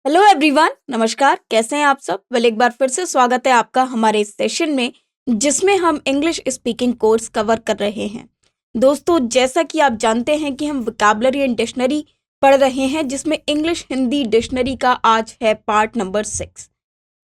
Hello everyone, नमस्कार। कैसे हैं आप सब? एक बार फिर से स्वागत है आपका हमारे इस सेशन में, जिसमें हम इंग्लिश स्पीकिंग कोर्स कवर कर रहे हैं। दोस्तों, जैसा कि आप जानते हैं कि हम वोकैबुलरी एंड डिक्शनरी पढ़ रहे हैं, जिसमें इंग्लिश हिंदी डिक्शनरी का आज है पार्ट नंबर 6।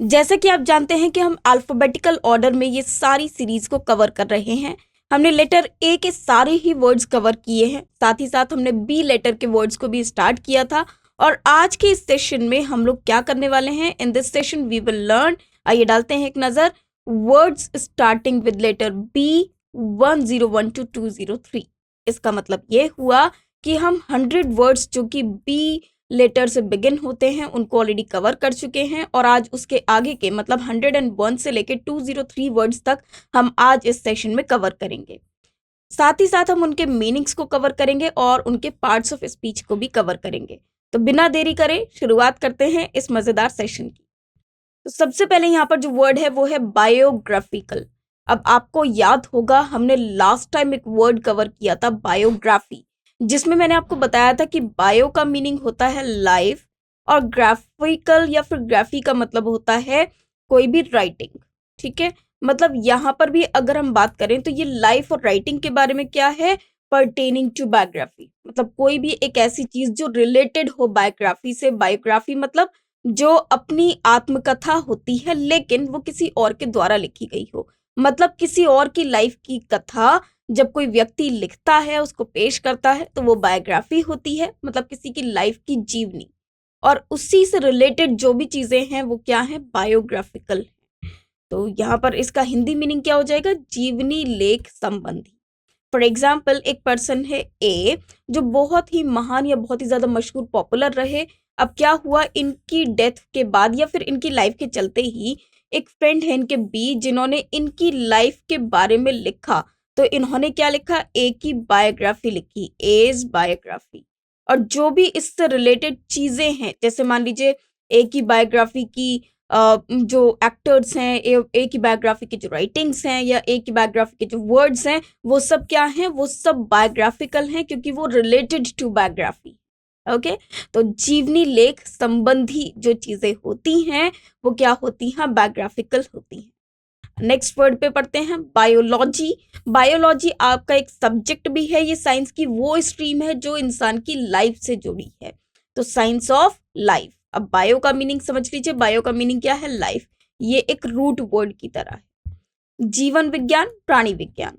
जैसा कि आप जानते हैं कि हम अल्फाबेटिकल ऑर्डर में ये सारी सीरीज को कवर कर रहे हैं। हमने लेटर ए के सारे ही वर्ड्स कवर किए हैं, साथ ही साथ हमने बी लेटर के वर्ड्स को भी स्टार्ट किया था। और आज के इस सेशन में हम लोग क्या करने वाले हैं? In this session we will learn, आइए डालते हैं एक नजर, words starting with letter B 101 to 203। इसका मतलब ये हुआ कि हम 100 वर्ड्स जो कि बी लेटर से बिगिन होते हैं उनको ऑलरेडी कवर कर चुके हैं, और आज उसके आगे के मतलब 101 से लेके 203 वर्ड्स तक हम आज इस सेशन में कवर करेंगे। साथ ही साथ हम उनके मीनिंग्स को कवर करेंगे और उनके पार्ट्स ऑफ स्पीच को भी कवर करेंगे। तो बिना देरी करे शुरुआत करते हैं इस मजेदार सेशन की। तो सबसे पहले यहाँ पर जो वर्ड है वो है बायोग्राफिकल। अब आपको याद होगा हमने लास्ट टाइम एक वर्ड कवर किया था बायोग्राफी, जिसमें मैंने आपको बताया था कि बायो का मीनिंग होता है लाइफ और ग्राफिकल या फिर ग्राफी का मतलब होता है कोई भी राइटिंग। ठीक है, मतलब यहाँ पर भी अगर हम बात करें तो ये लाइफ और राइटिंग के बारे में क्या है, परटेनिंग टू बायोग्राफी। मतलब कोई भी एक ऐसी चीज जो रिलेटेड हो बायोग्राफी से। बायोग्राफी मतलब जो अपनी आत्मकथा होती है लेकिन वो किसी और के द्वारा लिखी गई हो। मतलब किसी और की लाइफ की कथा जब कोई व्यक्ति लिखता है, उसको पेश करता है, तो वो बायोग्राफी होती है, मतलब किसी की लाइफ की जीवनी। और उसी से रिलेटेड जो भी चीजें हैं वो क्या है, बायोग्राफिकल। तो यहाँ पर इसका हिंदी मीनिंग क्या हो जाएगा, जीवनी लेख संबंधी। फॉर एग्जाम्पल, एक पर्सन है ए जो बहुत ही महान या बहुत ही ज्यादा मशहूर पॉपुलर रहे। अब क्या हुआ, इनकी डेथ के बाद या फिर इनकी लाइफ के चलते ही एक फ्रेंड है इनके बी, जिन्होंने इनकी लाइफ के बारे में लिखा। तो इन्होंने क्या लिखा, ए की बायोग्राफी लिखी, एज बायोग्राफी। और जो भी इससे रिलेटेड चीजें हैं, जैसे मान लीजिए ए की बायोग्राफी की जो एक्टर्स हैं, ए की बायोग्राफी की जो राइटिंग्स हैं, या ए की बायोग्राफी के जो वर्ड्स हैं, वो सब क्या हैं, वो सब बायोग्राफिकल हैं, क्योंकि वो रिलेटेड टू बायोग्राफी। ओके, तो जीवनी लेख संबंधी जो चीजें होती हैं वो क्या होती हैं, बायोग्राफिकल होती हैं। नेक्स्ट वर्ड पे पढ़ते हैं बायोलॉजी। बायोलॉजी आपका एक सब्जेक्ट भी है, ये साइंस की वो स्ट्रीम है जो इंसान की लाइफ से जुड़ी है। तो साइंस ऑफ लाइफ। अब बायो का मीनिंग समझ लीजिए, बायो का मीनिंग क्या है, लाइफ। ये एक रूट वर्ड की तरह है। जीवन विज्ञान, प्राणी विज्ञान।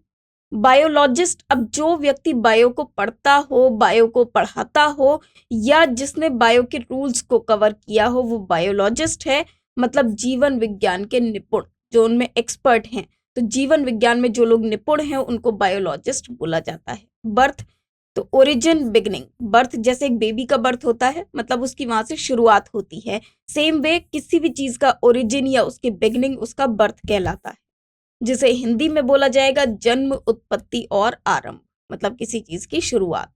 बायोलॉजिस्ट, अब जो व्यक्ति बायो को पढ़ता हो, बायो को पढ़ाता हो, या जिसने बायो के रूल्स को कवर किया हो, वो बायोलॉजिस्ट है। मतलब जीवन विज्ञान के निपुण, जो उनमें एक्सपर्ट हैं। तो जीवन विज्ञान में जो लोग निपुण हैं उनको बायोलॉजिस्ट बोला जाता है। बर्थ, तो ओरिजिन बिगनिंग। बर्थ जैसे एक बेबी का बर्थ होता है, मतलब उसकी वहां से शुरुआत होती है। सेम वे किसी भी चीज का ओरिजिन या उसकी बिगनिंग उसका बर्थ कहलाता है, जिसे हिंदी में बोला जाएगा जन्म, उत्पत्ति और आरंभ। मतलब किसी चीज की शुरुआत।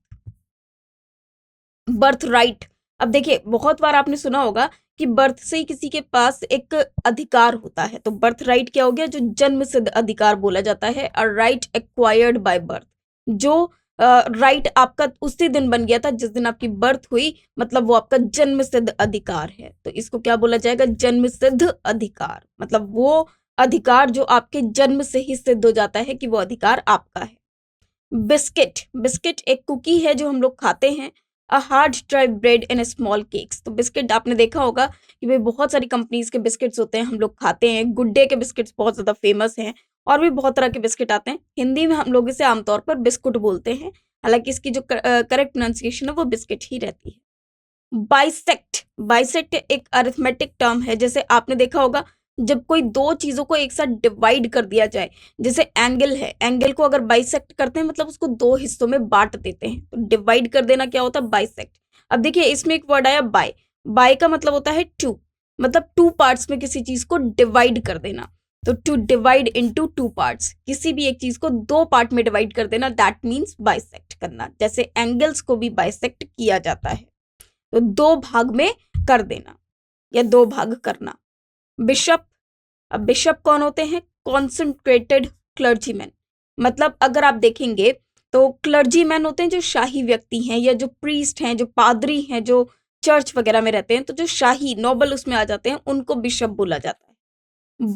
Birth right. अब देखिए, बहुत बार आपने सुना होगा कि बर्थ से ही किसी के पास एक अधिकार होता है। तो बर्थ राइट क्या हो गया, जो जन्म सिद्ध अधिकार बोला जाता है, a right acquired by birth. जो राइट आपका उसी दिन बन गया था जिस दिन आपकी बर्थ हुई, मतलब वो आपका जन्म सिद्ध अधिकार है। तो इसको क्या बोला जाएगा, जन्म सिद्ध अधिकार। मतलब वो अधिकार जो आपके जन्म से ही सिद्ध हो जाता है कि वो अधिकार आपका है। बिस्किट, बिस्किट एक कुकी है जो हम लोग खाते हैं। A hard dry bread in small cakes. तो बिस्किट आपने देखा होगा कि भाई बहुत सारी कंपनीज के बिस्किट्स होते हैं, हम लोग खाते हैं। गुड डे के बिस्किट्स बहुत ज्यादा फेमस हैं, और भी बहुत तरह के बिस्किट आते हैं। हिंदी में हम लोग इसे आमतौर पर बिस्कुट बोलते हैं, हालांकि इसकी जो करेक्ट प्रोनाउंसिएशन है वो बिस्किट ही रहती है। बाइसेक्ट, बाइसेक्ट एक अरिथमेटिक टर्म है। जैसे आपने देखा होगा जब कोई दो चीजों को एक साथ डिवाइड कर दिया जाए, जैसे एंगल है, एंगल को अगर बाइसेक्ट करते हैं मतलब उसको दो हिस्सों में बांट देते हैं, तो डिवाइड कर देना क्या होता है, बाइसेक्ट। अब देखिए इसमें एक वर्ड आया बाय। बाय का मतलब होता है टू, मतलब टू पार्ट्स में किसी चीज को डिवाइड कर देना। तो to divide into two parts, किसी भी एक चीज को दो पार्ट में डिवाइड कर देना, दैट मीन्स बाइसेक्ट करना। जैसे एंगल्स को भी बाइसेक्ट किया जाता है, तो दो भाग में कर देना या दो भाग करना। बिशप, अब बिशप कौन होते हैं, कॉन्सेंट्रेटेड क्लर्जीमैन। मतलब अगर आप देखेंगे तो क्लर्जीमैन होते हैं जो शाही व्यक्ति हैं, या जो प्रीस्ट हैं, जो पादरी हैं, जो चर्च वगैरह में रहते हैं, तो जो शाही नोबल उसमें आ जाते हैं उनको बिशप बोला जाता है,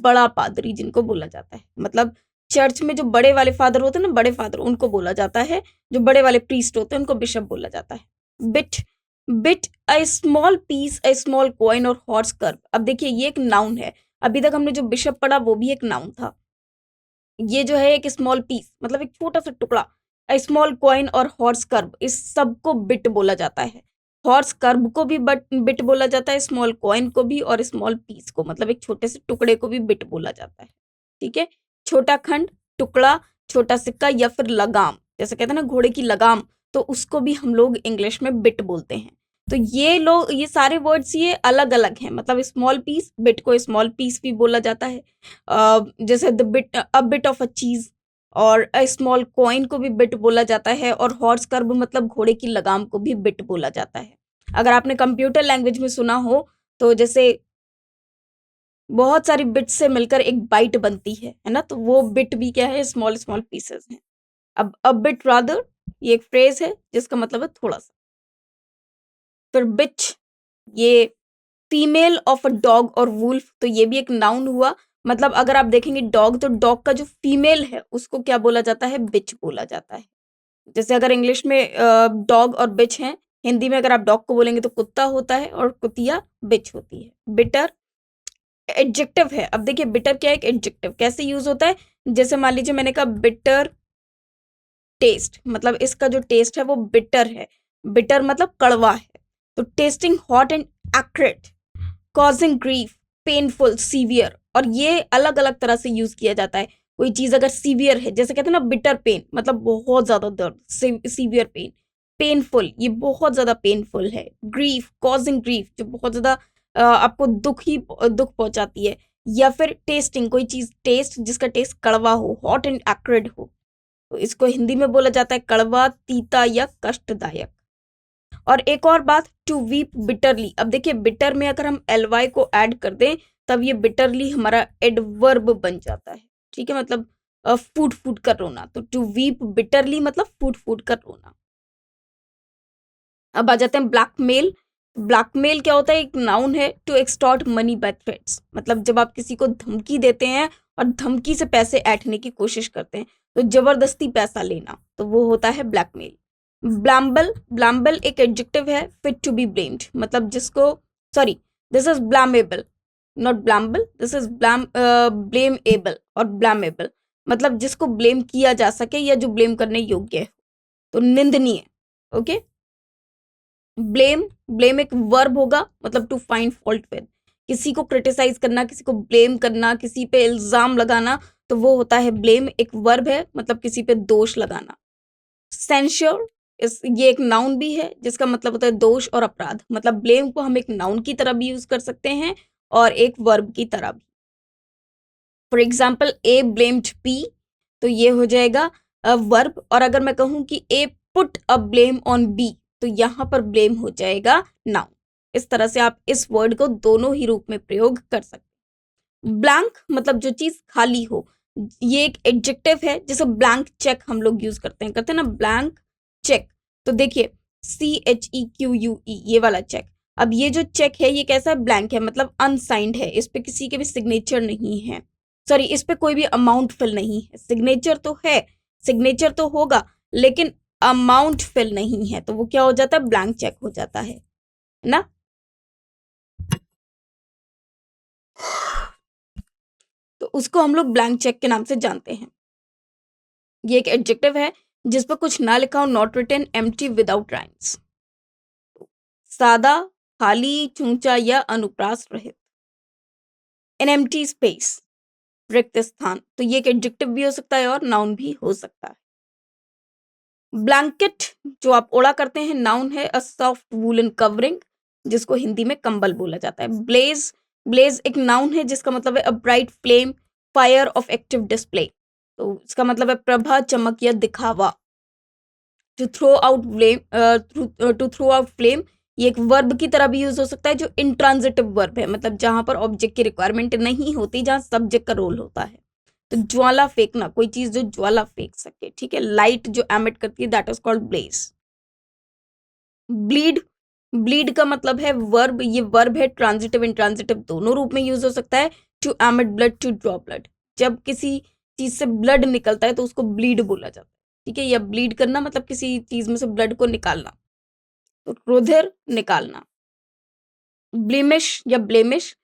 बड़ा पादरी जिनको बोला जाता है। मतलब चर्च में जो बड़े वाले फादर होते हैं ना, बड़े फादर, उनको बोला जाता है। जो बड़े वाले प्रीस्ट होते हैं उनको बिशप बोला जाता है। Bit, bit a small piece, a small coin और हॉर्स कर्व। अब देखिए ये एक नाउन है। अभी तक हमने जो बिशप पढ़ा वो भी एक नाउन था। ये जो है एक स्मॉल पीस मतलब एक छोटा सा टुकड़ा, स्मॉल कॉइन और हॉर्स कर्व, इस सब को बिट बोला जाता है। हॉर्स कर्व को भी बिट बोला जाता है, स्मॉल कॉइन को भी, और स्मॉल पीस को मतलब एक छोटे से टुकड़े को भी बिट बोला जाता है। ठीक है, छोटा खंड, टुकड़ा, छोटा सिक्का या फिर लगाम, जैसे कहते हैं ना घोड़े की लगाम, तो उसको भी हम लोग इंग्लिश में बिट बोलते हैं। तो ये सारे वर्ड्स ये अलग अलग हैं। मतलब स्मॉल पीस, बिट को स्मॉल पीस भी बोला जाता है। जैसे the bit, a bit of a चीज, और अ स्मॉल कॉइन को भी बिट बोला जाता है, और हॉर्स कर्व मतलब घोड़े की लगाम को भी बिट बोला जाता है। अगर आपने कंप्यूटर लैंग्वेज में सुना हो तो जैसे बहुत सारी बिट से मिलकर एक बाइट बनती है ना, तो वो बिट भी क्या है, स्मॉल स्मॉल पीसेस हैं। अब अ बिट रादर ये एक फ्रेज है जिसका मतलब है थोड़ा सा। फिर बिच, ये फीमेल ऑफ अ डॉग और वुल्फ, तो ये भी एक नाउन हुआ। मतलब अगर आप देखेंगे डॉग, तो डॉग का जो फीमेल है उसको क्या बोला जाता है, बिच बोला जाता है। जैसे अगर इंग्लिश में डॉग और बिच हैं, हिंदी में अगर आप डॉग को बोलेंगे तो कुत्ता होता है और कुतिया बिच होती है। बिटर एडजेक्टिव है। अब देखिए बिटर क्या है, एक एडजेक्टिव कैसे यूज होता है। जैसे मान लीजिए मैंने कहा बिटर टेस्ट, मतलब इसका जो टेस्ट है वो बिटर है। बिटर मतलब कड़वा है। तो tasting hot and acrid, causing grief, painful, severe, और ये अलग अलग तरह से यूज किया जाता है। कोई चीज अगर सीवियर है, जैसे कहते हैं ना बिटर पेन, मतलब बहुत ज्यादा दर्द, सीवियर पेन। पेनफुल, ये बहुत ज्यादा पेनफुल है। ग्रीफ, कॉजिंग ग्रीफ, जो बहुत ज्यादा आपको दुख पहुंचाती है। या फिर टेस्टिंग, कोई चीज टेस्ट जिसका टेस्ट कड़वा हो, हॉट एंड एक्रिड हो, तो इसको हिंदी में बोला जाता है कड़वा, तीता या कष्टदायक। और एक और बात, टू वीप बिटरली। अब देखिए बिटर में अगर हम एल वाई को ऐड कर दें तब ये बिटरली हमारा एडवर्ब बन जाता है। ठीक है, मतलब फूट फूट कर रोना। तो टू वीप बिटरली मतलब फूट फूट कर रोना। अब आ जाते हैं ब्लैकमेल। ब्लैकमेल क्या होता है, एक नाउन है। To extort money by threats, मतलब जब आप किसी को धमकी देते हैं और धमकी से पैसे ऐंठने की कोशिश करते हैं, तो जबरदस्ती पैसा लेना, तो वो होता है ब्लैकमेल। ब्लैम्बल, ब्लैम्बल एक एडजेक्टिव है, फिट टू बी ब्लेम्ड, मतलब जिसको, sorry, this is blamable, not blamable, this is blamable और ब्लैमेबल, मतलब जिसको ब्लेम किया जा सके या जो ब्लेम करने योग्य है, तो निंदनीय। ओके, ब्लेम, ब्लेम एक वर्ब होगा, मतलब टू फाइंड फॉल्ट विद, किसी को क्रिटिसाइज करना, किसी को ब्लेम करना, किसी पे इल्जाम लगाना, तो वो होता है ब्लेम, एक वर्ब है, मतलब किसी पे दोष लगाना। सेंश्योर, ये एक नाउन भी है जिसका मतलब होता है दोष और अपराध। मतलब ब्लेम को हम एक नाउन की तरह भी यूज कर सकते हैं और एक वर्ब की तरह भी। For example A blamed B, तो ये हो जाएगा वर्ब। और अगर मैं कहूं कि A put a blame on B, तो यहां पर ब्लेम हो जाएगा नाउन। इस तरह से आप इस वर्ड को दोनों ही रूप में प्रयोग कर सकते हैं। ब्लैंक मतलब जो चीज खाली हो, ये एक एडजेक्टिव है। जैसे ब्लैंक चेक हम लोग यूज करते हैं ना, ब्लैंक चेक। तो देखिए CHEQUE, ये वाला चेक। अब ये जो चेक है ये कैसा है, ब्लैंक है, मतलब अनसाइंड है, इस पे किसी के भी सिग्नेचर नहीं है। सॉरी, इस पे कोई भी अमाउंट फिल नहीं है। सिग्नेचर तो है, सिग्नेचर तो होगा, लेकिन अमाउंट फिल नहीं है, तो वो क्या हो जाता है, ब्लैंक चेक हो जाता है ना। तो उसको हम लोग ब्लैंक चेक के नाम से जानते हैं। ये एक एडजेक्टिव है जिस पर कुछ ना लिखा हो, not written, empty, without rhymes, सादा, खाली, चूंचा या अनुप्रास रहित। एन एम्प्टी स्पेस, रिक्त स्थान, तो ये एक एडजेक्टिव भी हो सकता है और नाउन भी हो सकता है। ब्लैंकेट, जो आप ओढ़ा करते हैं, नाउन है, अ सॉफ्ट वूलन कवरिंग, जिसको हिंदी में कंबल बोला जाता है। ब्लेज, ब्लेज एक नाउन है जिसका मतलब है a bright flame, fire of active display, तो इसका मतलब है प्रभा, चमक या दिखावा। To throw out flame, to throw out flame, ये एक वर्ब की तरह भी यूज हो सकता है, जो इंट्रांजिटिव वर्ब है, मतलब जहां पर ऑब्जेक्ट की रिक्वायरमेंट नहीं होती, जहां सब्जेक्ट का रोल होता है। तो ज्वाला फेंकना, कोई चीज जो ज्वाला फेंक सके, ठीक है, लाइट जो एमिट करती है, that is called blaze. Bleed, bleed का मतलब है वर्ब, ये वर्ब है, ट्रांजिटिव इंट्रांजिटिव दोनों रूप में यूज हो सकता है। To emit blood, to draw blood, जब किसी चीज से ब्लड निकलता है तो उसको ब्लीड बोला जाता है, ठीक है। या ब्लीड करना मतलब किसी चीज में से ब्लड को निकालना, तो रुधिर निकालना। ब्लेमिश या ब्लेमिश,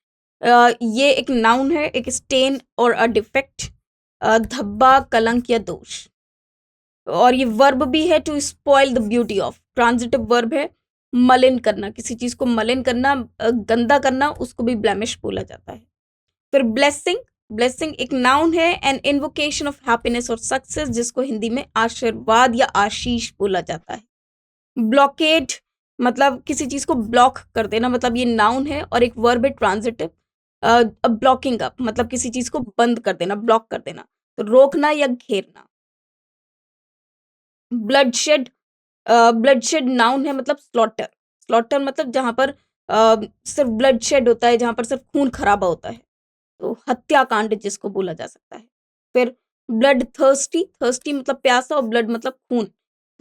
ये एक नाउन है, एक स्टेन और अ डिफेक्ट, धब्बा, कलंक या दोष। और ये वर्ब भी है, to spoil the beauty of, transitive verb है। मलिन करना, किसी चीज को मलिन करना, गंदा करना, उसको भी ब्लेमिश बोला जाता है। फिर ब्लेसिंग, ब्लेसिंग एक नाउन है, एन इन्वोकेशन ऑफ हैप्पीनेस और सक्सेस, जिसको हिंदी में आशीर्वाद या आशीष बोला जाता है। ब्लॉकेड मतलब किसी चीज को ब्लॉक कर देना, मतलब ये नाउन है और एक वर्ब है ट्रांजिटिव। ब्लॉकिंग अप मतलब किसी चीज को बंद कर देना, ब्लॉक कर देना, तो रोकना या घेरना। ब्लडशेड, ब्लडशेड नाउन है, मतलब स्लॉटर, स्लॉटर मतलब जहां पर सिर्फ ब्लडशेड होता है, जहां पर सिर्फ खून खराबा होता है, तो हत्याकांड जिसको बोला जा सकता है। फिर ब्लड थर्स्टी, थर्स्टी मतलब प्यासा और ब्लड मतलब खून,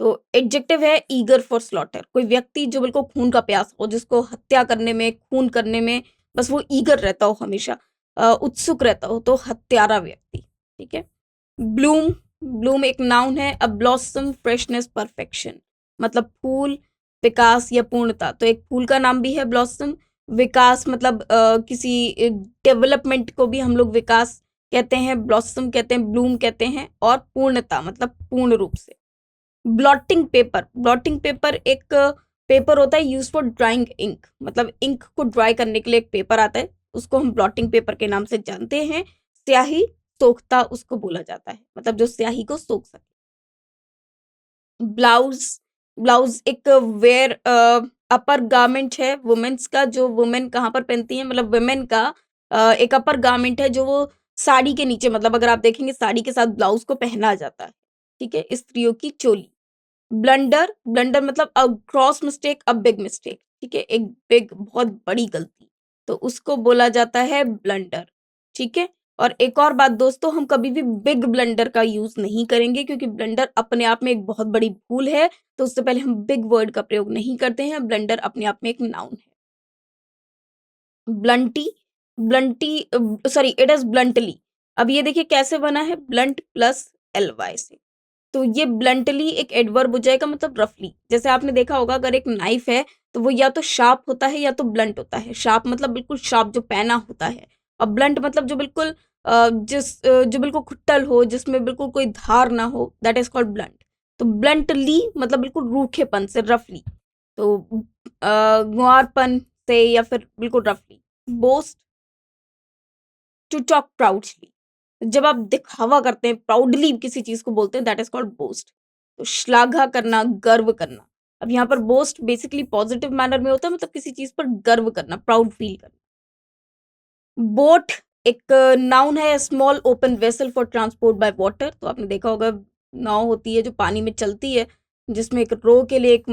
तो एडजेक्टिव है ईगर फॉर स्लॉटर, कोई व्यक्ति जो बिल्कुल खून का प्यासा हो, जिसको हत्या करने में, खून करने में बस वो ईगर रहता हो, हमेशा उत्सुक रहता हो, तो हत्यारा व्यक्ति, ठीक है। ब्लूम, ब्लूम एक नाउन है, अ ब्लॉसम, फ्रेशनेस, परफेक्शन, मतलब फूल, विकास या पूर्णता, तो एक फूल का नाम भी है ब्लॉसम। विकास मतलब किसी डेवलपमेंट को भी हम लोग विकास कहते हैं, ब्लॉसम कहते हैं, ब्लूम कहते हैं। और पूर्णता मतलब पूर्ण रूप से। ब्लॉटिंग पेपर, ब्लॉटिंग पेपर एक पेपर होता है यूज फॉर ड्राइंग इंक, मतलब इंक को ड्राई करने के लिए एक पेपर आता है, उसको हम ब्लॉटिंग पेपर के नाम से जानते हैं। स्याही, सोखता उसको बोला जाता है, मतलब जो स्याही को सोख सके। ब्लाउज, ब्लाउज एक वेयर अपर गारमेंट है वुमेन्स का, जो वुमेन कहाँ पर पहनती है, मतलब वुमेन का एक अपर गारमेंट है, जो वो साड़ी के नीचे, मतलब अगर आप देखेंगे साड़ी के साथ ब्लाउज को पहना जाता है, ठीक है, स्त्रियों की चोली। ब्लंडर, ब्लंडर मतलब a cross mistake, a big mistake, ठीक है, एक बिग बहुत बड़ी गलती, तो उसको बोला जाता है ब्लंडर, ठीक है। और एक और बात दोस्तों, हम कभी भी बिग ब्लंडर का यूज नहीं करेंगे, क्योंकि ब्लंडर अपने आप में एक बहुत बड़ी भूल है, तो उससे पहले हम बिग वर्ड का प्रयोग नहीं करते हैं। ब्लंडर अपने आप में एक नाउन है। ब्लंटी, ब्लंटी सॉरी इट इज ब्लंटली। अब ये देखिए कैसे बना है, ब्लंट प्लस एल वाई से, तो ये ब्लंटली एक एडवर्ब हो जाएगा, मतलब रफली। जैसे आपने देखा होगा अगर एक नाइफ है तो वो या तो शार्प होता है या तो ब्लंट होता है। शार्प मतलब बिल्कुल शार्प जो पैना होता है, और ब्लंट मतलब जो बिल्कुल जो बिल्कुल खुट्टल हो, जिसमें बिल्कुल कोई धार ना हो, दैट इज कॉल्ड ब्लंट। तो ब्लंटली मतलब बिल्कुल रूखेपन से, रफली, तो गुआरपन से या फिर बिल्कुल रफली। बोस्ट, टू टॉक प्राउडली, जब आप दिखावा करते हैं, प्राउडली किसी चीज को बोलते हैं, दैट इज कॉल्ड बोस्ट। तो श्लाघा करना, गर्व करना। अब यहाँ पर बोस्ट बेसिकली पॉजिटिव मैनर में होता है, मतलब किसी चीज पर गर्व करना, प्राउड फील करना। बोट एक नाउन है, small open vessel for transport by water, तो आपने देखा होगा नाव होती है जो पानी में चलती है, जिसमें एक रो के लिए एक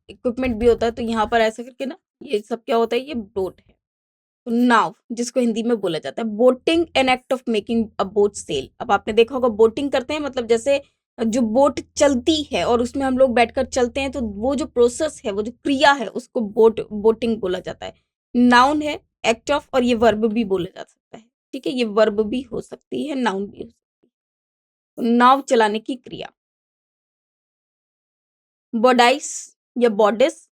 इक्विपमेंट भी होता है, तो यहाँ पर ऐसा करके ना ये सब क्या होता है, ये बोट है। नाव जिसको हिंदी में बोला जाता है boating, an act of making a boat sail. अब आपने देखा होगा बोटिंग करते हैं, मतलब जैसे जो बोट चलती है और उसमें हम लोग बैठकर चलते हैं, तो वो जो प्रोसेस है, वो जो क्रिया है, उसको बोटिंग बोला जाता है। नाउन है, एक्ट ऑफ, और ये वर्ब भी बोला जा सकता है, ठीक है, ये वर्ब भी हो सकती है, नाउन भी हो सकती है। तो नाव चलाने की क्रिया। बॉडाइस या बॉडिस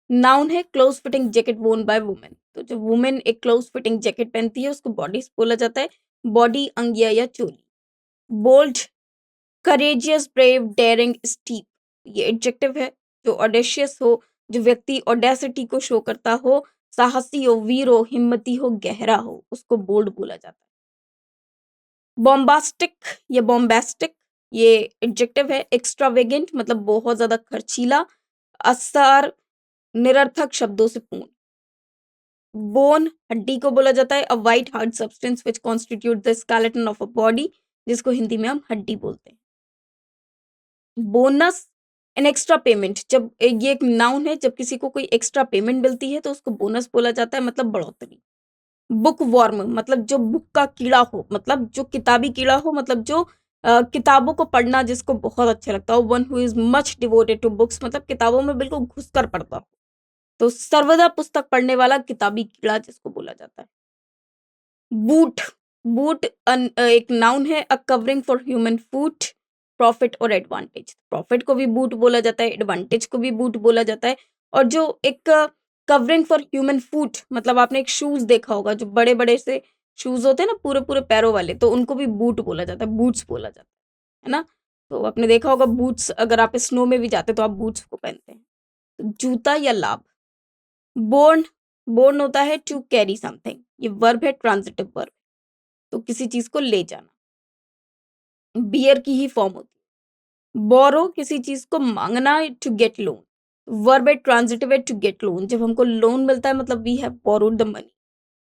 नाउन है, क्लोज फिटिंग जैकेट वोन बाय वुमेन, तो जो वुमेन एक क्लोज फिटिंग जैकेट पहनती है उसको बॉडिस बोला जाता है। बॉडी अंगिया या चोली। Bold, courageous, brave, daring, steep, ये एडजेक्टिव है, जो ऑडेशियस हो, जो व्यक्ति ऑडेसिटी को शो करता हो, साहसी हो, वीर हो, हिम्मती हो, गहरा हो, उसको बोल्ड बोला जाता है। बॉम्बास्टिक या बॉम्बास्टिक, ये एडजेक्टिव है, एक्स्ट्रावेगेंट मतलब बहुत ज्यादा खर्चीला, असर, निरर्थक शब्दों से पूर्ण। बोन हड्डी को बोला जाता है, अ white hard substance which constitute the skeleton of a body, जिसको हिंदी में हम हड्डी बोलते हैं। बोनस, एन एक्स्ट्रा पेमेंट, जब ये एक नाउन है, जब किसी को कोई एक्स्ट्रा पेमेंट मिलती है तो उसको बोनस बोला जाता है, मतलब बढ़ोतरी। बुक वर्म मतलब जो बुक का कीड़ा हो, मतलब जो किताबी कीड़ा हो, मतलब जो किताबों को पढ़ना जिसको बहुत अच्छा लगता हो। One who is much devoted to books मतलब किताबों में बिल्कुल घुस कर पढ़ता हो, तो सर्वदा पुस्तक पढ़ने वाला किताबी कीड़ा जिसको बोला जाता है। बूट, बूट एक नाउन है, a covering for human foot, profit और एडवांटेज। प्रॉफिट को भी बूट बोला जाता है, एडवांटेज को भी बूट बोला जाता है। और जो एक कवरिंग फॉर ह्यूमन फूट, मतलब आपने एक शूज देखा होगा, जो बड़े बड़े से शूज होते हैं ना पूरे पूरे पैरों वाले, तो उनको भी बूट बोला जाता है, बूट्स बोला जाता है ना। तो आपने देखा होगा बूट्स, अगर आप स्नो में भी जाते तो आप बूट्स को पहनते हैं। तो जूता या लाभ। बोर्न, बोर्न होता है टू कैरी समथिंग, ये वर्ब है, ट्रांजिटिव वर्ब, तो किसी चीज को ले जाना। बियर की ही फॉर्म होती है। बोरो, किसी चीज को मांगना, टू गेट लोन, वर्ब है, ट्रांजिटिव है, टू गेट लोन। जब हमको लोन मिलता है मतलब we have borrowed the money,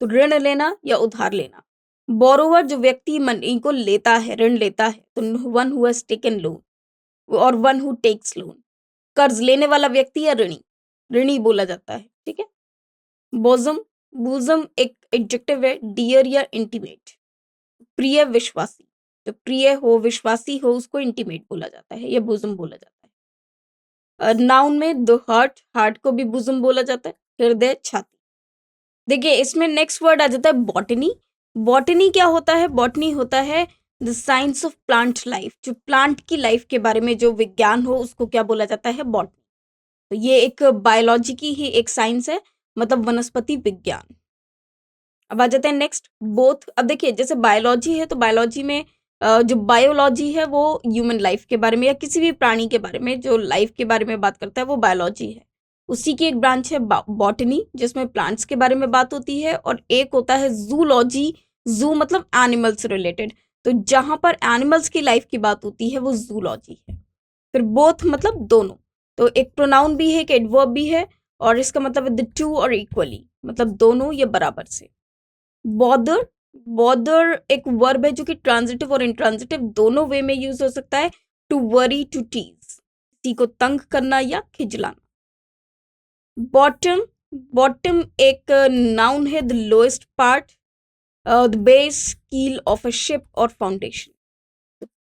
तो ऋण लेना या उधार लेना। बोरोवर, जो व्यक्ति मनी को लेता है, ऋण लेता है, तो one who has taken loan और वन हु टेक्स लोन। कर्ज लेने वाला व्यक्ति या ऋणी, ऋणी बोला जाता है, ठीक है। बोजम, बोजम एक एडजेक्टिव है, डियर या इंटीमेट। प्रिय, विश्वासी, जो प्रिय हो, विश्वासी हो, उसको इंटीमेट बोला जाता है या बोजम बोला जाता है। नाउन में द हार्ट, हार्ट को भी बोजम बोला जाता है, हृदय, छाती। देखिए इसमें नेक्स्ट वर्ड आ जाता है बॉटनी। बॉटनी क्या होता है? बॉटनी होता है the science of plant life, जो प्लांट की लाइफ के बारे में जो विज्ञान हो उसको क्या बोला जाता है? बॉटनी। तो ये एक बायोलॉजी की ही एक साइंस है, मतलब वनस्पति विज्ञान। अब आ जाते हैं नेक्स्ट बोथ। अब देखिए जैसे बायोलॉजी है तो बायोलॉजी में जो बायोलॉजी है वो ह्यूमन लाइफ के बारे में या किसी भी प्राणी के बारे में जो लाइफ के बारे में बात करता है वो बायोलॉजी है। उसी की एक ब्रांच है बॉटनी, जिसमें प्लांट्स के बारे में बात होती है। और एक होता है जूलॉजी, जू मतलब एनिमल्स रिलेटेड, तो जहां पर एनिमल्स की लाइफ की बात होती है वो जूलॉजी है। फिर बोथ मतलब दोनों, तो एक प्रोनाउन भी है, एक एडवर्ब भी है, और इसका मतलब है द टू और इक्वली, मतलब दोनों या बराबर से। बॉदर, बॉदर एक वर्ब है जो कि ट्रांजिटिव और इंट्रांजिटिव दोनों वे में यूज हो सकता है। टू वरी, टू टीज, किसी को तंग करना या खिजलाना। बॉटम, बॉटम एक नाउन है, the lowest part, the base, कील ऑफ अ शिप और फाउंडेशन।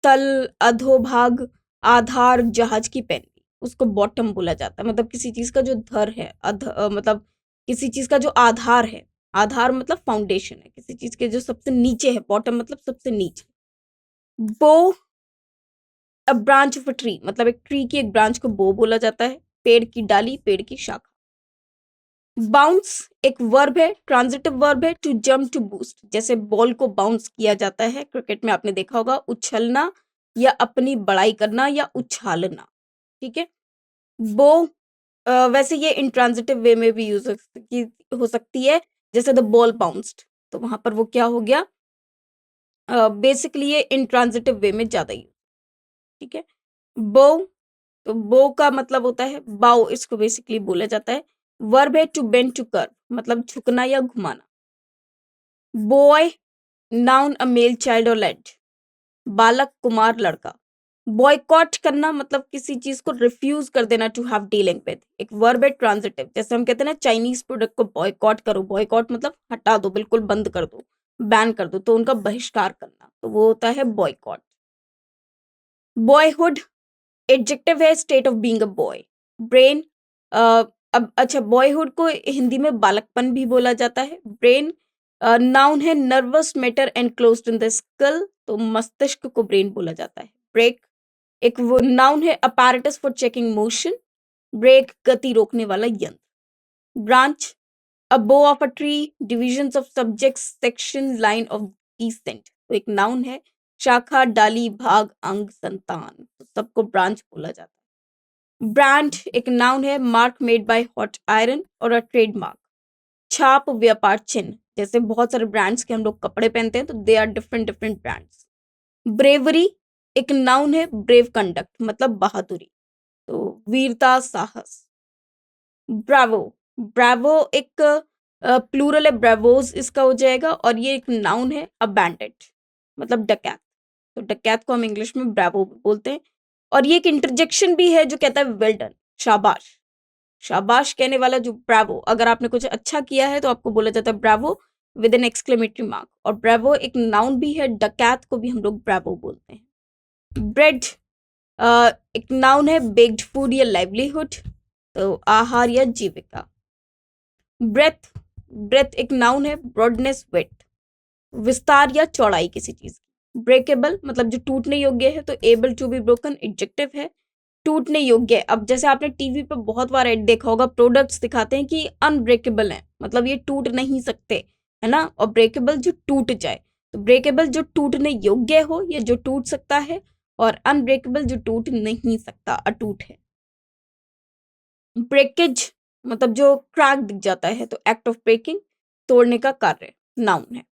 तल, अधोभाग, आधार, जहाज की पैनली, उसको बॉटम बोला जाता है। मतलब किसी चीज का जो धर है, मतलब किसी चीज का जो आधार है, आधार मतलब फाउंडेशन है किसी चीज के जो सबसे नीचे है, बॉटम मतलब सबसे नीचे। बो, a branch of a tree, मतलब एक ट्री की एक ब्रांच को बो बोला जाता है, पेड़ की डाली, पेड़ की शाखा। बाउंस एक वर्ब है, ट्रांजिटिव वर्ब है, टू जंप, टू बूस्ट, जैसे बॉल को बाउंस किया जाता है क्रिकेट में, आपने देखा होगा, उछलना या अपनी बड़ाई करना या उछालना, ठीक है। बो वैसे ये इंट्रांजिटिव वे में भी यूज हो सकती है, जैसे द बॉल बाउंस्ड, तो वहां पर वो क्या हो गया, बेसिकली ये इंट्रांजिटिव वे में ज्यादा यूज, ठीक है। बो, तो बो का मतलब होता है बाओ, इसको बेसिकली बोला जाता है। वर्ब है टू बेंड, टू कर्व, मतलब झुकना या घुमाना। बॉय नाउन, अ मेल चाइल्ड और लैड, बालक, कुमार, लड़का। बॉयकॉट करना मतलब किसी चीज को रिफ्यूज कर देना, टू हैव डीलिंग विद, एक वर्ब है ट्रांजिटिव। जैसे हम कहते हैं ना चाइनीज प्रोडक्ट को बॉयकॉट करो, बॉयकॉट मतलब हटा दो, बिल्कुल बंद कर दो, बैन कर दो, तो उनका बहिष्कार करना, तो वो होता है बॉयकॉट। बॉयहुड एडजेक्टिव है, state of being a boy. Brain, अब अच्छा बॉयहुड को हिंदी में बालकपन भी बोला जाता है। ब्रेन नाउन है, nervous matter enclosed in the skull, तो मस्तिष्क को ब्रेन बोला जाता है। ब्रेक एक वो नाउन है, apparatus for checking motion, brake गति रोकने वाला यंत्र। Branch, a bough of a tree, divisions of subjects, section, line of descent, तो एक नाउन है, शाखा, डाली, भाग, अंग, संतान, तो सबको ब्रांच बोला जाता है। ब्रांड एक नाउन है, mark made by hot iron और अ ट्रेडमार्क, छाप, व्यापार चिन्ह, जैसे बहुत सारे ब्रांड्स के हम लोग कपड़े पहनते हैं तो they are different different brands. Bravery एक नाउन है, ब्रेव कंडक्ट मतलब बहादुरी, तो वीरता, साहस। ब्रावो, ब्रावो एक प्लूरल है, ब्रावोज इसका हो जाएगा, और ये एक नाउन है, अ बैंडेट मतलब डकैत, तो डकैत को हम इंग्लिश में ब्रावो बोलते हैं। और ये एक इंटरजेक्शन भी है जो कहता है वेल डन, शाबाश, शाबाश कहने वाला जो ब्रावो, अगर आपने कुछ अच्छा किया है तो आपको बोला जाता है bravo with an exclamatory mark. और ब्रावो एक नाउन भी है, डकैत को भी हम लोग ब्रावो बोलते हैं। ब्रेड एक नाउन है, बेक्ड फूड या लाइवलीहुड, तो आहार या जीविका। ब्रेथ, ब्रेथ एक नाउन है, ब्रॉडनेस, विड्थ, विस्तार या चौड़ाई किसी चीज की। ब्रेकेबल मतलब जो टूटने योग्य है, तो able to be broken adjective है, टूटने योग्य है। अब जैसे आपने टीवी पे बहुत बार ऐड देखा होगा, प्रोडक्ट्स दिखाते हैं कि अनब्रेकेबल है, मतलब ये टूट नहीं सकते, है ना। और ब्रेकेबल जो टूट जाए, तो ब्रेकेबल जो टूटने योग्य हो या जो टूट सकता है, और अनब्रेकेबल जो टूट नहीं सकता, अटूट है। ब्रेकेज मतलब जो क्रैक दिख जाता है, तो एक्ट ऑफ ब्रेकिंग, तोड़ने का कार्य, नाउन है।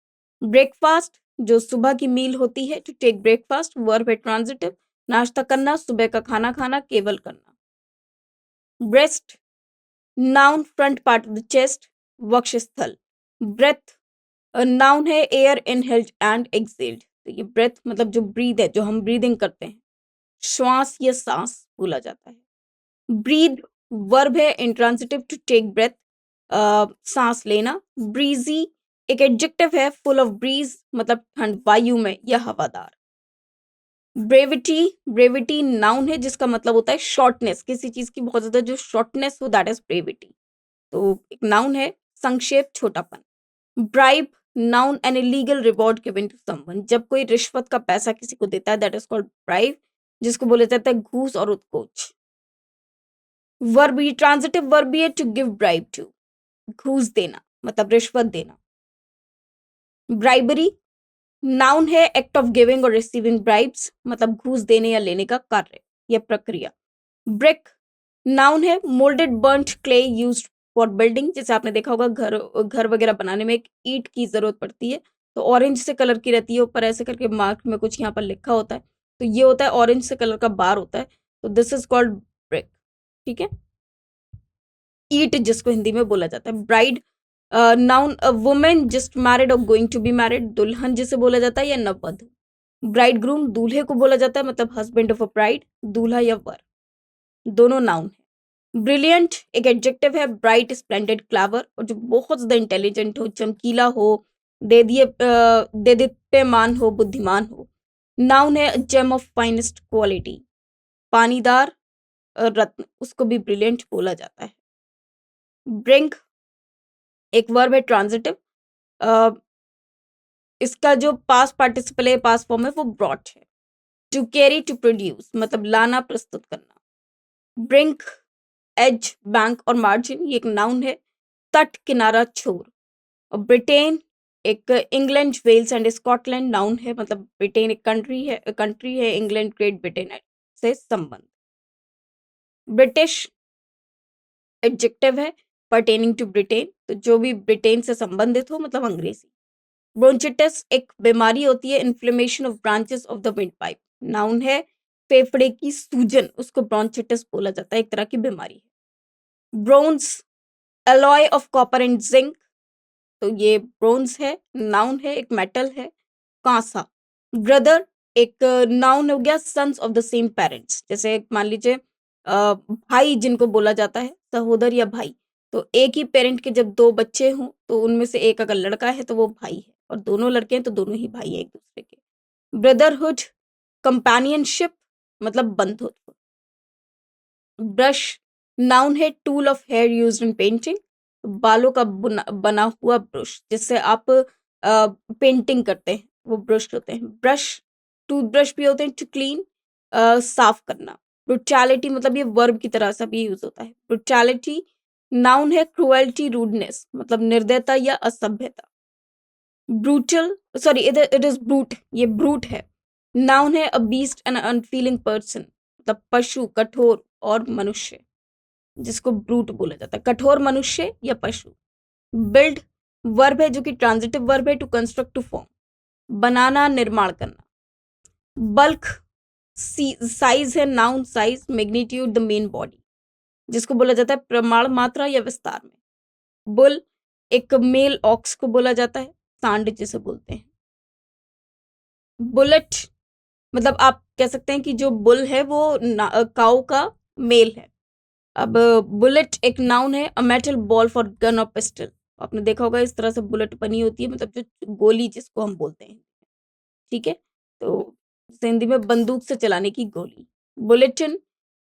ब्रेकफास्ट जो सुबह की मील होती है, टू टेक ब्रेकफास्ट, वर्ब है ट्रांजिटिव, नाश्ता करना, सुबह का खाना खाना, केवल करना। Breast noun, front part of the chest, वक्षस्थल। ब्रेथ नाउन है, एयर इनहेल्ड एंड एक्सहेल्ड, तो ये ब्रेथ मतलब जो ब्रीद है, जो हम ब्रीदिंग करते हैं, श्वास या सांस बोला जाता है। ब्रीद वर्ब है, इंट्रांसिटिव, टू टेक ब्रेथ, सांस लेना। ब्रीजी एक एडजेक्टिव है, फुल ऑफ ब्रीज मतलब ठंड, वायु में या हवादार। ब्रेविटी, ब्रेविटी नाउन है जिसका मतलब होता है शॉर्टनेस, किसी चीज की बहुत ज्यादा जो शॉर्टनेस हो, दैट इज ब्रेविटी, तो एक नाउन है, संक्षेप, छोटापन। Bribe noun, an illegal reward given to someone, जब कोई रिश्वत का पैसा किसी को देता है, दैट इज कॉल्ड ब्राइब, जिसको बोला जाता है घूस और उत्कोच। वर्ब, ये ट्रांजिटिव वर्ब भी है, टू गिव ब्राइब टू, घूस देना मतलब रिश्वत देना। ब्राइबरी नाउन है, एक्ट ऑफ गिविंग और रिसीविंग ब्राइब्स, मतलब घूस देने या लेने का कार्य या प्रक्रिया। ब्रिक नाउन है, moulded burnt clay used for building, जैसे आपने देखा होगा घर घर वगैरह बनाने में एक ईंट की जरूरत पड़ती है, तो ऑरेंज से कलर की रहती है, ऊपर ऐसे करके मार्क में कुछ यहाँ पर लिखा होता है, तो ये होता है ऑरेंज से कलर का बार होता है, तो दिस इज कॉल्ड ब्रिक। ठीक है, ईट जिसको हिंदी में बोला जाता है। Bride noun, a women just married और गोइंग टू बी मैरिड, दुल्हन जिसे बोला जाता है या नववधु। ब्राइड ग्रूम दूल्हे को बोला जाता है, मतलब हस्बैंड ऑफ अ ब्राइड, दूल्हा या वर, दोनों नाउन है। ब्रिलियंट एक एडजेक्टिव है, ब्राइट, स्प्लेंडेड, क्लेवर, और जो बहुत ज्यादा इंटेलिजेंट हो, चमकीला हो, दे दीप्यमान हो, बुद्धिमान हो। नाउन है, जेम ऑफ फाइनेस्ट क्वालिटी, पानीदार, रत्न, उसको भी ब्रिलियंट बोला जाता है। ब्रिंक एक वर्ब है, ट्रांजिटिव, इसका जो पास्ट पार्टिसिपल है, पास्ट फॉर्म है, वो ब्रॉट है। टू कैरी, टू प्रोड्यूस मतलब लाना, प्रस्तुत करना। ब्रिंक, एज, बैंक और मार्जिन, ये एक नाउन है, तट, किनारा, छोर। और ब्रिटेन एक England, Wales and Scotland, noun है, मतलब ब्रिटेन एक कंट्री है, इंग्लैंड, ग्रेट ब्रिटेन से संबंध। ब्रिटिश एडजेक्टिव है, पर्टेनिंग टू ब्रिटेन, तो जो भी ब्रिटेन से संबंधित हो, मतलब अंग्रेजी। ब्रोंचिटिस एक बीमारी होती है, inflammation of branches of the wind pipe, noun है, फेफड़े की सूजन, उसको ब्रोंचिटिस बोला जाता है, एक तरह की बीमारी है। Bronze alloy of copper and zinc, तो ये ब्रोंज है, नाउन है, एक मेटल है, कांसा। ब्रदर एक नाउन हो गया, sons of the same parents, जैसे मान लीजिए भाई जिनको बोला जाता है, सहोदर या भाई, तो एक ही पेरेंट के जब दो बच्चे हों, तो उनमें से एक अगर लड़का है तो वो भाई है, और दोनों लड़के हैं तो दोनों ही भाई हैं एक दूसरे के। ब्रदरहुड कंपेनियनशिप मतलब बंधुत्व। ब्रश नाउन है, tool of hair used in painting, बालों का बना हुआ ब्रश, जिससे आप पेंटिंग करते हैं, वो ब्रश होते हैं। ब्रश टूथब्रश भी होते हैं, टू क्लीन, साफ करना। ब्रुटैलिटी मतलब ये वर्ब की तरह सा भी यूज होता है। ब्रुटैलिटी नाउन है, क्रुएल्टी, रूडनेस मतलब निर्दयता या असभ्यता। Brutal sorry it is brute, ये ब्रूट है, नाउन है, a beast and unfeeling person मतलब पशु, कठोर और मनुष्य, जिसको ब्रूट बोला जाता है, कठोर मनुष्य या पशु। बिल्ड वर्ब है जो कि ट्रांजिटिव वर्ब है, टू कंस्ट्रक्ट, टू फॉर्म, बनाना, निर्माण करना। बल्क साइज है, noun, size, magnitude, the main body, जिसको बोला जाता है प्रमाण, मात्रा या विस्तार में। बुल एक मेल ऑक्स को बोला जाता है, सांड जिसे बोलते हैं। बुलेट मतलब आप कह सकते हैं कि जो बुल है वो काऊ का मेल है। अब बुलेट एक नाउन है, a metal ball for gun और पिस्टल, आपने देखा होगा इस तरह से बुलेट बनी होती है, मतलब जो गोली जिसको हम बोलते हैं। ठीक है, तो जैसे हिंदी में बंदूक से चलाने की गोली। Bulletin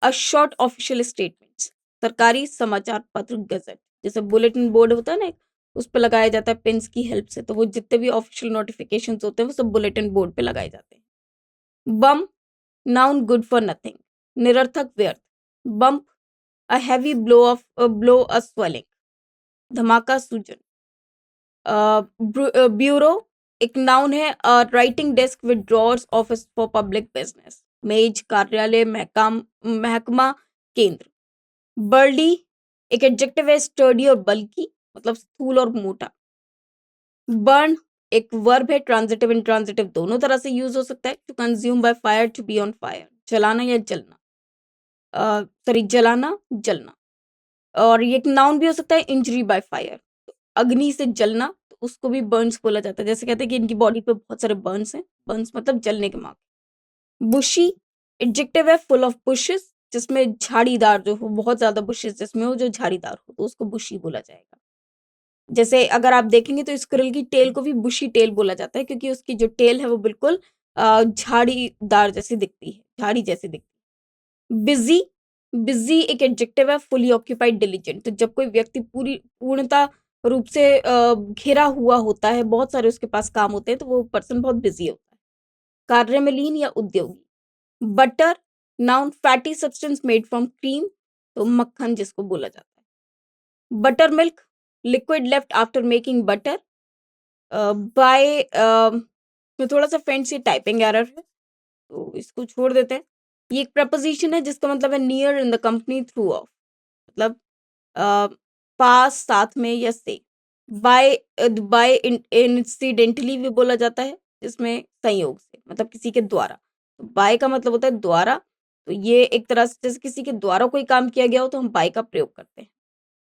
a short official statements, सरकारी समाचार पत्र गजट, जैसे बुलेटिन बोर्ड होता है ना, उस पर लगाया जाता है पेन्स की हेल्प से, तो वो जितने भी ऑफिशियल नोटिफिकेशन होते हैं वो सब बुलेटिन बोर्ड पे लगाए जाते हैं। बम, नाउन गुड फॉर नथिंग, निरर्थक, व्यर्थ। Bump, a heavy blow a swelling, धमाका, सूजन। ब्यूरो एक नाउन है, writing desk with drawers, office for public business, मेज, कार्यालय, महकमा, केंद्र। बर्डी एक एडजेक्टिव है, स्टर्डी और बल्कि, मतलब स्थूल और मोटा। बर्न एक वर्ब है, ट्रांजिटिव इंट्रांजिटिव दोनों तरह से यूज हो सकता है। To consume by fire, to be on fire, जलाना या जलना, जलाना, जलना। और ये एक नाउन भी हो सकता है, इंजरी बाय फायर, अग्नि से जलना, तो उसको भी बर्न्स बोला जाता है। जैसे कहते हैं कि इनकी बॉडी पे बहुत सारे बर्न्स हैं, बर्न्स मतलब जलने के मार्क। बुशी एडजेक्टिव है, फुल ऑफ बुशेस, जिसमें झाड़ीदार जो हो, बहुत ज्यादा बुशेस जिसमें हो, जो झाड़ीदार हो, तो उसको बुशी बोला जाएगा। जैसे अगर आप देखेंगे तो स्क्विरल की टेल को भी बुशी टेल बोला जाता है, क्योंकि उसकी जो टेल है वो बिल्कुल झाड़ीदार जैसी दिखती है, झाड़ी जैसी दिखती है। बिजी, बिजी एक एडजेक्टिव है, फुली ऑक्यूपाइड, डिलीजेंट, तो जब कोई व्यक्ति पूर्णता रूप से घिरा हुआ होता है, बहुत सारे उसके पास काम होते हैं, तो वो पर्सन बहुत बिजी होता है। कार्य में लीन या उद्योगी। Butter noun, fatty substance made from cream, तो मक्खन जिसको बोला जाता है। Butter milk, liquid left after making butter. Buy में थोड़ा सा फैंसी टाइपिंग एरर है, तो इसको छोड़ देते हैं। ये एक प्रपोजिशन है जिसका मतलब है near in the company, through of, मतलब पास, साथ में, या से। बाय, बाय इंसिडेंटली भी बोला जाता है, जिसमें संयोग से, मतलब किसी के द्वारा। तो बाय का मतलब होता है द्वारा, तो ये एक तरह से जैसे किसी के द्वारा कोई काम किया गया हो तो हम बाय का प्रयोग करते हैं।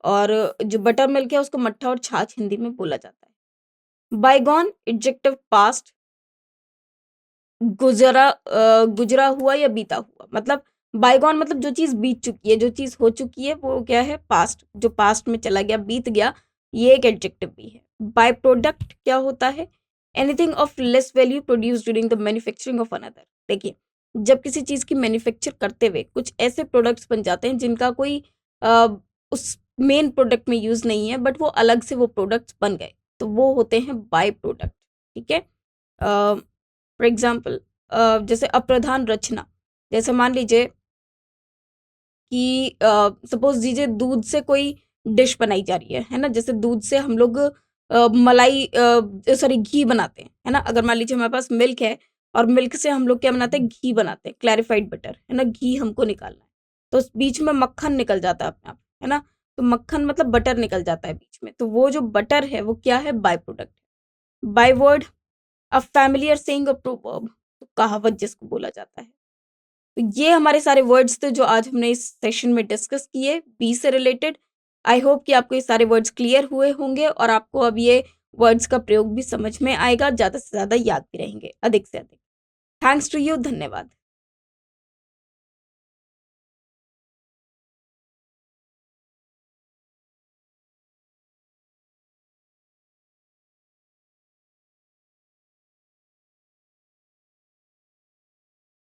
और जो बटर मिल्क है उसको मट्ठा और छाछ हिंदी में बोला जाता है। बायगॉन एडजेक्टिव, पास्ट, गुजरा हुआ या बीता हुआ, मतलब बायगॉन मतलब जो चीज बीत चुकी है, जो चीज हो चुकी है, वो क्या है, पास्ट, जो पास्ट में चला गया, बीत गया, ये एक एडजेक्टिव भी है। बाय प्रोडक्ट क्या होता है, anything of less value produce during the manufacturing of another. देखिए, जब किसी चीज की मैन्युफैक्चर करते हुए कुछ ऐसे प्रोडक्ट्स बन जाते हैं जिनका कोई उस मेन प्रोडक्ट में यूज नहीं है, बट वो अलग से वो प्रोडक्ट्स बन गए, तो वो होते हैं बाय प्रोडक्ट। ठीक है, फॉर एग्जाम्पल जैसे अप्रधान रचना, जैसे मान लीजिए कि सपोज दीजिए दूध से कोई डिश बनाई जा रही है ना, जैसे दूध से हम लोग मलाई, सॉरी, घी बनाते हैं, है ना। अगर मान लीजिए हमारे पास मिल्क है और मिल्क से हम लोग क्या बनाते हैं, घी बनाते हैं, क्लैरिफाइड बटर, है ना, घी हमको निकालना है, तो उस बीच में मक्खन निकल जाता है अपने आप, है ना। तो मक्खन मतलब बटर निकल जाता है बीच में, तो वो जो बटर है वो क्या है, by product. By word, a familiar saying, a proverb, तो कहावत जिसको बोला जाता है। तो ये हमारे सारे वर्ड्स थे जो आज हमने इस सेशन में डिस्कस किए बी से रिलेटेड। आई होप कि आपको ये सारे वर्ड्स क्लियर हुए होंगे और आपको अब ये वर्ड्स का प्रयोग भी समझ में आएगा, ज़्यादा से ज़्यादा याद भी रहेंगे, अधिक से अधिक। थैंक्स टू यू, धन्यवाद।